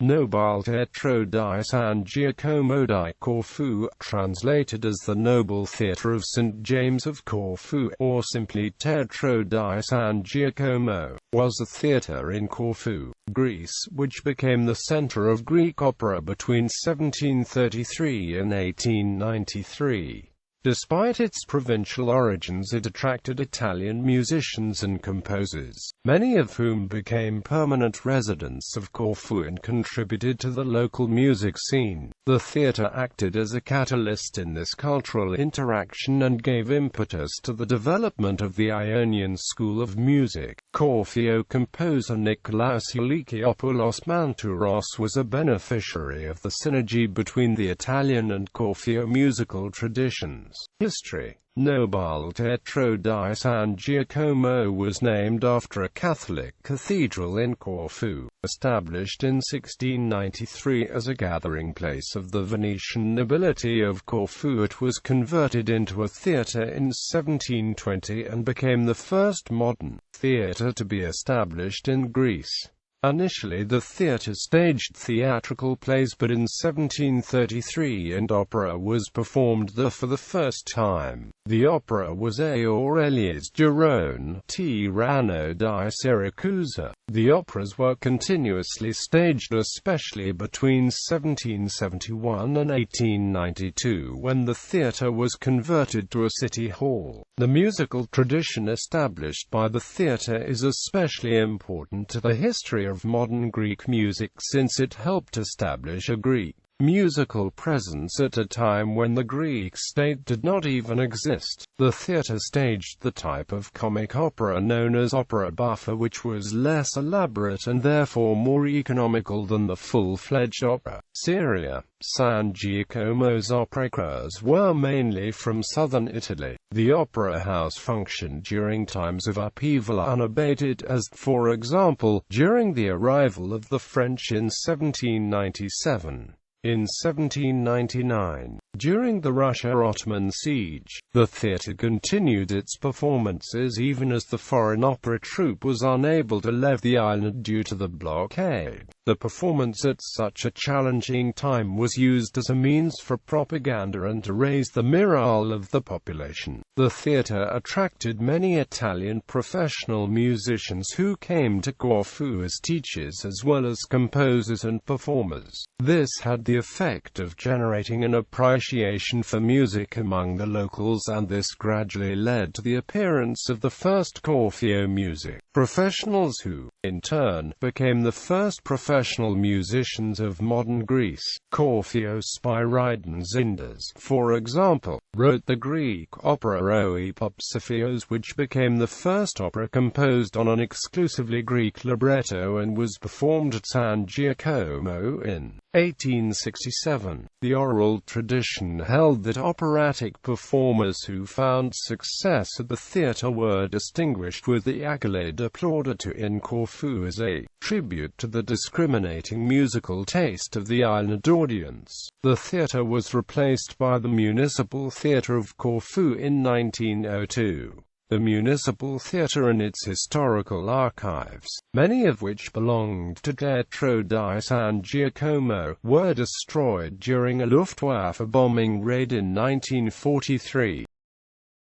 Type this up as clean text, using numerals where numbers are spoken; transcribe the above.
Nobile Teatro di San Giacomo di Corfu, translated as the Noble Theatre of St. James of Corfu, or simply Teatro di San Giacomo, was a theatre in Corfu, Greece, which became the centre of Greek opera between 1733 and 1893. Despite its provincial origins, it attracted Italian musicians and composers, many of whom became permanent residents of Corfu and contributed to the local music scene. The theatre acted as a catalyst in this cultural interaction and gave impetus to the development of the Ionian School of Music.Corfiot. Composer Nikolaos Halikiopoulos Mantzaros was a beneficiary of the synergy between the Italian and Corfiot musical traditions. History. Nobile Teatro di San Giacomo was named after a Catholic cathedral in Corfu, established in 1693 as a gathering place of the Venetian nobility of Corfu. It was converted into a theatre in 1720 and became the first modern theatre to be established in Greece. Initially the theatre staged theatrical plays, but in 1733 an opera was performed there for the first time. The opera was Aurelia's Girone, Tirano di Siracusa. The operas were continuously staged, especially between 1771 and 1892, when the theatre was converted to a city hall. The musical tradition established by the theatre is especially important to the history of modern Greek music, since it helped establish a Greek musical presence at a time when the Greek state did not even exist. The theatre staged the type of comic opera known as opera buffa, which was less elaborate and therefore more economical than the full-fledged opera seria. San Giacomo's operas were mainly from southern Italy. The opera house functioned during times of upheaval unabated, as, for example, during the arrival of the French in 1797. In 1799, during the Russia-Ottoman siege, the theatre continued its performances even as the foreign opera troupe was unable to leave the island due to the blockade. The performance at such a challenging time was used as a means for propaganda and to raise the morale of the population. The theatre attracted many Italian professional musicians who came to Corfu as teachers as well as composers and performers. This had the effect of generating an appreciation for music among the locals, and this gradually led to the appearance of the first Corfiot music professionals who, in turn, became the first professional musicians of modern Greece. Corfiot Spyridon Zindas, for example, wrote the Greek opera O Epopsyphios, which became the first opera composed on an exclusively Greek libretto and was performed at San Giacomo in 1867. The oral tradition held that operatic performers who found success at the theatre were distinguished with the accolade applaudito in Corfu as a tribute to the discriminating musical taste of the island audience. The theatre was replaced by the Municipal Theatre of Corfu in 1902. The Municipal Theatre and its historical archives, many of which belonged to Teatro di San Giacomo, were destroyed during a Luftwaffe bombing raid in 1943.